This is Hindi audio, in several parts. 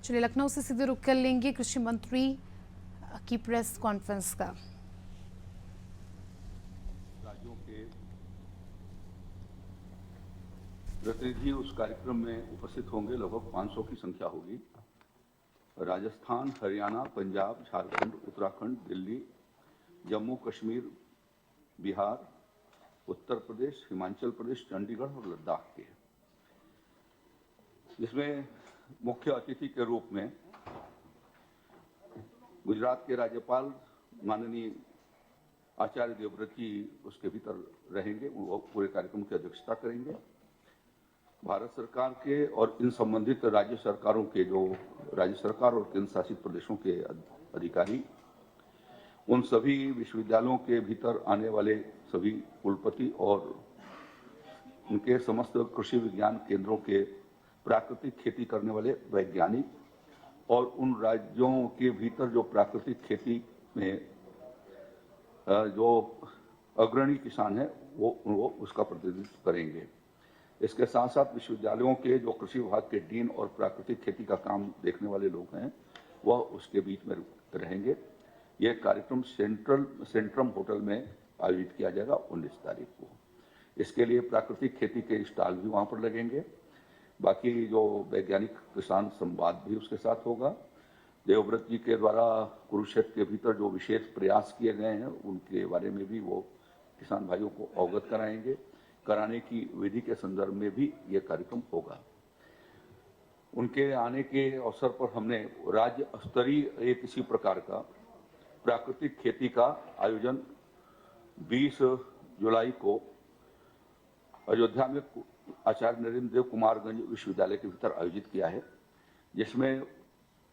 चलिए लखनऊ से सीधे रुख कर लेंगे कृषि मंत्री की प्रेस कॉन्फ्रेंस का। राज्यों के प्रतिनिधि उस कार्यक्रम में उपस्थित होंगे। लगभग 500 की संख्या होगी। राजस्थान, हरियाणा, पंजाब, झारखंड, उत्तराखंड, दिल्ली, जम्मू कश्मीर, बिहार, उत्तर प्रदेश, हिमाचल प्रदेश, चंडीगढ़ और लद्दाख के, जिसमें मुख्य अतिथि के रूप में गुजरात के राज्यपाल माननीय आचार्य देवव्रत जी उसके भीतर रहेंगे। वो पूरे कार्यक्रम की अध्यक्षता करेंगे। भारत सरकार के और इन संबंधित राज्य सरकारों के, जो राज्य सरकार और केंद्र शासित प्रदेशों के अधिकारी, उन सभी विश्वविद्यालयों के भीतर आने वाले सभी कुलपति और उनके समस्त कृषि विज्ञान केंद्रों के प्राकृतिक खेती करने वाले वैज्ञानिक और उन राज्यों के भीतर जो प्राकृतिक खेती में जो अग्रणी किसान हैं वो उसका प्रतिनिधित्व करेंगे। इसके साथ साथ विश्वविद्यालयों के जो कृषि विभाग के डीन और प्राकृतिक खेती का काम देखने वाले लोग हैं वह उसके बीच में रहेंगे। यह कार्यक्रम सेंट्रम होटल में आयोजित किया जाएगा 19 तारीख को। इसके लिए प्राकृतिक खेती के स्टॉल भी वहां पर लगेंगे। बाकी जो वैज्ञानिक किसान संवाद भी उसके साथ होगा। देवव्रत जी के द्वारा कुरुक्षेत्र के भीतर जो विशेष प्रयास किए गए हैं उनके बारे में भी वो किसान भाइयों को अवगत कराएंगे। कराने की विधि के संदर्भ में भी ये कार्यक्रम होगा। उनके आने के अवसर पर हमने राज्य स्तरीय एक इसी प्रकार का प्राकृतिक खेती का आयोजन 20 जुलाई को अयोध्या में आचार्य नरेंद्र देव कुमारगंज विश्वविद्यालय के भीतर आयोजित किया है, जिसमें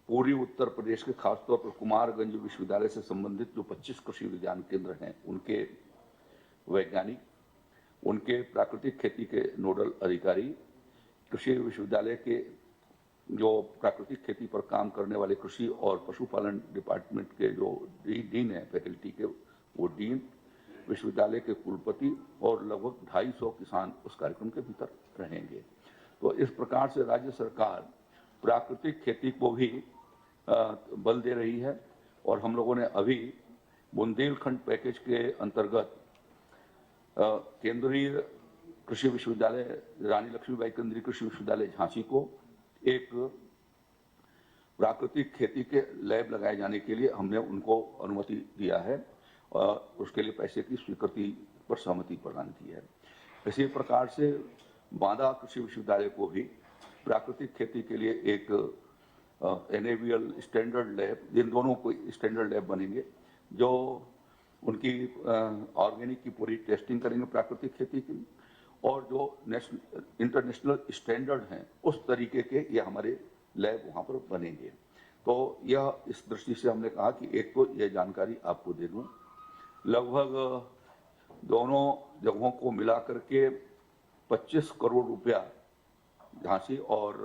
पूर्वी उत्तर प्रदेश के खासतौर पर कुमारगंज विश्वविद्यालय से संबंधित जो 25 कृषि विज्ञान केंद्र हैं उनके वैज्ञानिक, उनके प्राकृतिक खेती के नोडल अधिकारी, कृषि विश्वविद्यालय के जो प्राकृतिक खेती पर काम करने वाले कृषि और पशुपालन डिपार्टमेंट के जो डीन है फैकल्टी के, वो डीन, विश्वविद्यालय के कुलपति और लगभग 250 किसान उस कार्यक्रम के भीतर रहेंगे। तो इस प्रकार से राज्य सरकार प्राकृतिक खेती को भी बल दे रही है और हम लोगों ने अभी बुंदेलखंड पैकेज के अंतर्गत केंद्रीय कृषि विश्वविद्यालय रानी लक्ष्मीबाई केंद्रीय कृषि विश्वविद्यालय झांसी को एक प्राकृतिक खेती के लैब लगाए जाने के लिए हमने उनको अनुमति दिया है और उसके लिए पैसे की स्वीकृति पर सहमति प्रदान की है। इसी प्रकार से बांदा कृषि विश्वविद्यालय को भी प्राकृतिक खेती के लिए एक NABL स्टैंडर्ड लैब, जिन दोनों को स्टैंडर्ड लैब बनेंगे जो उनकी ऑर्गेनिक की पूरी टेस्टिंग करेंगे प्राकृतिक खेती की, और जो इंटरनेशनल स्टैंडर्ड हैं उस तरीके के ये हमारे लैब वहाँ पर बनेंगे। तो यह इस दृष्टि से हमने कहा कि एक तो यह जानकारी आपको दे दूँ। लगभग दोनों जगहों को मिलाकर के 25 करोड़ रुपया, झांसी और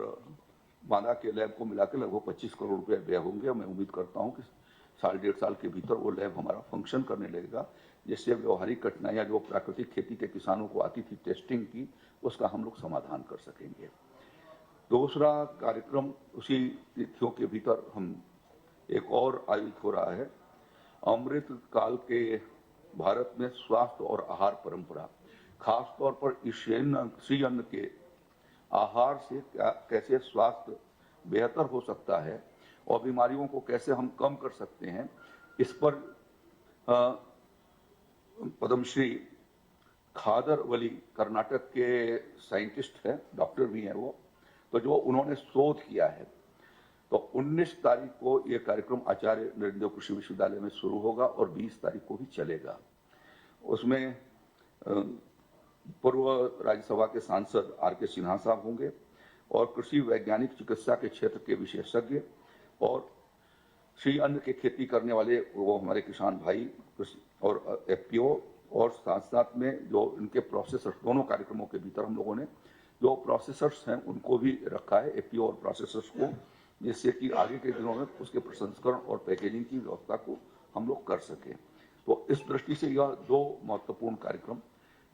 बांदा के लैब को मिलाकर लगभग 25 करोड़ रुपया व्यय होंगे। मैं उम्मीद करता हूँ कि 1.5 साल के भीतर वो लैब हमारा फंक्शन करने लगेगा, जिससे व्यवहारिक कठिनाइयाँ जो प्राकृतिक खेती के किसानों को आती थी टेस्टिंग की, उसका हम लोग समाधान कर सकेंगे। दूसरा कार्यक्रम उसी तिथियों के भीतर हम एक और आयोजित हो रहा है, अमृत काल के भारत में स्वास्थ्य और आहार परंपरा, खासतौर पर श्री अन्न के आहार से कैसे स्वास्थ्य बेहतर हो सकता है और बीमारियों को कैसे हम कम कर सकते हैं, इस पर पद्मश्री खादर वली कर्नाटक के साइंटिस्ट हैं, डॉक्टर भी हैं वो, तो जो उन्होंने शोध किया है। तो 19 तारीख को ये कार्यक्रम आचार्य नरेंद्र देव कृषि विश्वविद्यालय में शुरू होगा और 20 तारीख को भी चलेगा। उसमें पूर्व राज्यसभा के सांसद RK सिन्हा साहब होंगे और कृषि वैज्ञानिक चिकित्सा के क्षेत्र के विशेषज्ञ और श्री अन्न के खेती करने वाले वो हमारे किसान भाई और FPO, और साथ साथ में जो इनके प्रोसेसर, दोनों कार्यक्रमों के भीतर हम लोगों ने जो प्रोसेसर्स हैं उनको भी रखा है, FPO और प्रोसेसर्स को, जिससे कि आगे के दिनों में उसके प्रसंस्करण और पैकेजिंग की व्यवस्था को हम लोग कर सकें। तो इस दृष्टि से यह दो महत्वपूर्ण कार्यक्रम,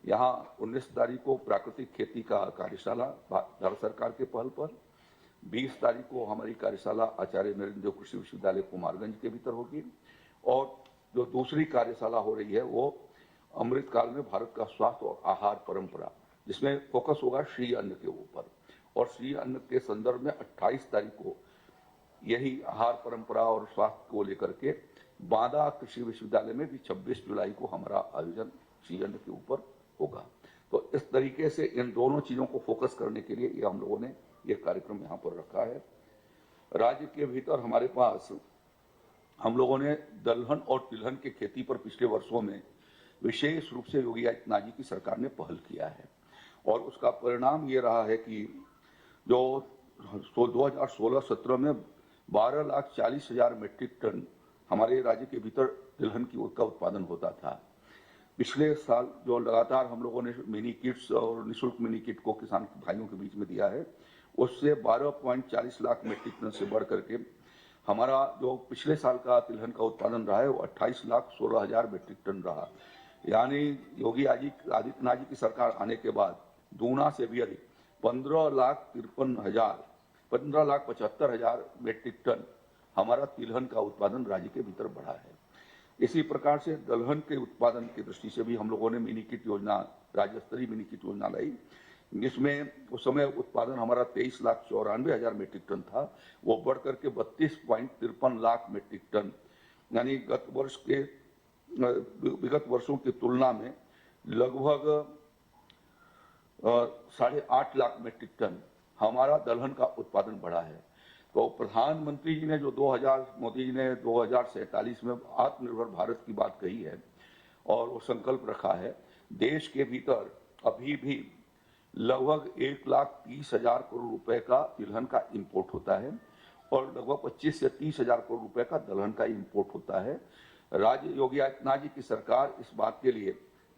यहाँ 19 तारीख को प्राकृतिक खेती का कार्यशाला भारत सरकार के पहल पर, 20 तारीख को हमारी कार्यशाला आचार्य नरेंद्र देव कृषि विश्वविद्यालय कुमारगंज के भीतर होगी और जो दूसरी कार्यशाला हो रही है वो अमृतकाल में भारत का स्वास्थ्य और आहार परंपरा, जिसमें फोकस होगा श्री अन्न के ऊपर। और श्री अन्न के संदर्भ में 28 तारीख को यही आहार परंपरा और स्वास्थ्य को लेकर के बांदा कृषि विश्वविद्यालय में भी 26 जुलाई को हमारा आयोजन श्री अन्न के ऊपर होगा। तो इस तरीके से इन दोनों चीजों को फोकस करने के लिए ये हम लोगों ने ये कार्यक्रम यहाँ पर रखा है। राज्य के भीतर हमारे पास हम लोगों ने दलहन और तिलहन की खेती पर पिछले वर्षों में विशेष रूप से योगी आदित्यनाथ जी की सरकार ने पहल किया है और उसका परिणाम ये रहा है कि जो 2016-17 में 12,40,000 मीट्रिक टन हमारे राज्य के भीतर तिलहन का उत्पादन होता था। पिछले साल जो लगातार हम लोगों ने मिनी किट्स और निःशुल्क मिनी किट को किसान भाइयों के बीच में दिया है, उससे 12.40 लाख मीट्रिक टन से बढ़ करके हमारा जो पिछले साल का तिलहन का उत्पादन रहा है वो 28,16,000 मीट्रिक टन रहा। यानी योगी आदित्यनाथ जी की सरकार आने के बाद दूना से भी अधिक 15,75,000 मीट्रिक टन हमारा तिलहन का उत्पादन राज्य के भीतर बढ़ा है। इसी प्रकार से दलहन के उत्पादन की दृष्टि से भी हम लोगों ने मिनी किट योजना, राज्य स्तरीय मिनी किट योजना लाई, जिसमें उस समय उत्पादन हमारा 23,94,000 मीट्रिक टन था, वो बढ़ करके 32.53 लाख मीट्रिक टन, यानी विगत वर्षों की तुलना में लगभग 8.5 लाख मीट्रिक टन हमारा दलहन का उत्पादन बढ़ा है। तो प्रधानमंत्री जी ने जो मोदी जी ने 2047 में आत्मनिर्भर भारत की बात कही है और वो संकल्प रखा है, देश के भीतर अभी भी लगभग 1,30,000 करोड़ रुपए का तिलहन का इंपोर्ट होता है और लगभग 25 से 30,000 करोड़ रुपए का दलहन का इंपोर्ट होता है। राज्य योगी आदित्यनाथ जी की सरकार इस बात के लिए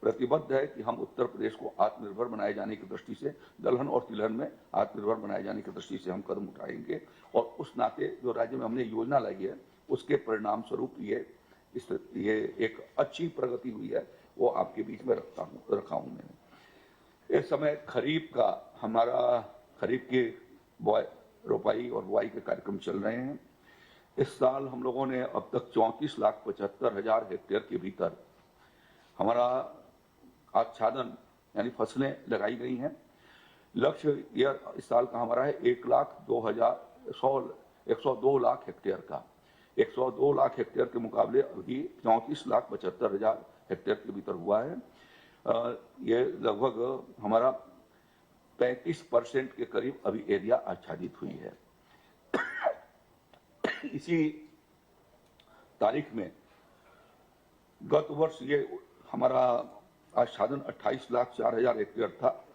प्रतिबद्ध है कि हम उत्तर प्रदेश को आत्मनिर्भर बनाए जाने की दृष्टि से दलहन और तिलहन में आत्मनिर्भर बनाए जाने की दृष्टि से हम कदम उठाएंगे और उस नाते जो राज्य में हमने योजना लाई है उसके परिणाम स्वरूप ये एक अच्छी प्रगति हुई है, वो आपके बीच में रखा हूं मैंने। इस समय खरीफ की रोपाई और बुआई के कार्यक्रम चल रहे हैं। इस साल हम लोगों ने अब तक 34,75,000 हेक्टेयर के भीतर हमारा आच्छादन यानी फसलें लगाई गई हैं। लक्ष्य इस साल का हमारा है 102 लाख हेक्टेयर का। 102 लाख हेक्टेयर के मुकाबले अभी 34,75,000 हेक्टेयर के भीतर हुआ है। ये लगभग हमारा 35% के करीब अभी एरिया आच्छादित हुई है। इसी तारीख में गत वर्ष ये हमारा आच्छादन 28,04,000 हेक्टेयर था,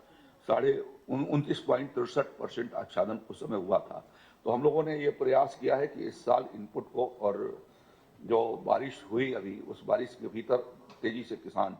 29.63% आच्छादन उस समय हुआ था। तो हम लोगों ने ये प्रयास किया है कि इस साल इनपुट को और जो बारिश हुई अभी उस बारिश के भीतर तेजी से किसान